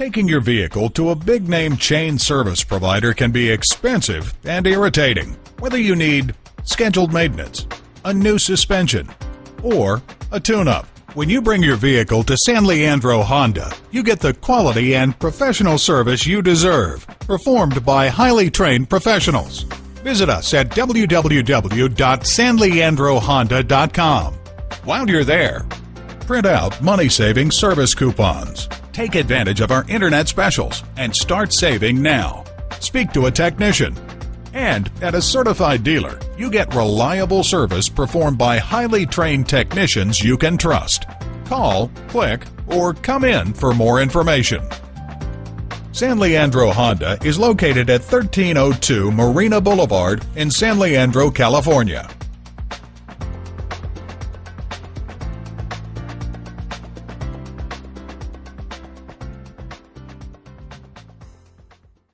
Taking your vehicle to a big-name chain service provider can be expensive and irritating, whether you need scheduled maintenance, a new suspension, or a tune-up. When you bring your vehicle to San Leandro Honda, you get the quality and professional service you deserve, performed by highly trained professionals. Visit us at www.sanleandrohonda.com. While you're there, print out money-saving service coupons. Take advantage of our internet specials and start saving now. Speak to a technician. And at a certified dealer, you get reliable service performed by highly trained technicians you can trust. Call, click, or come in for more information. San Leandro Honda is located at 1302 Marina Boulevard in San Leandro, California.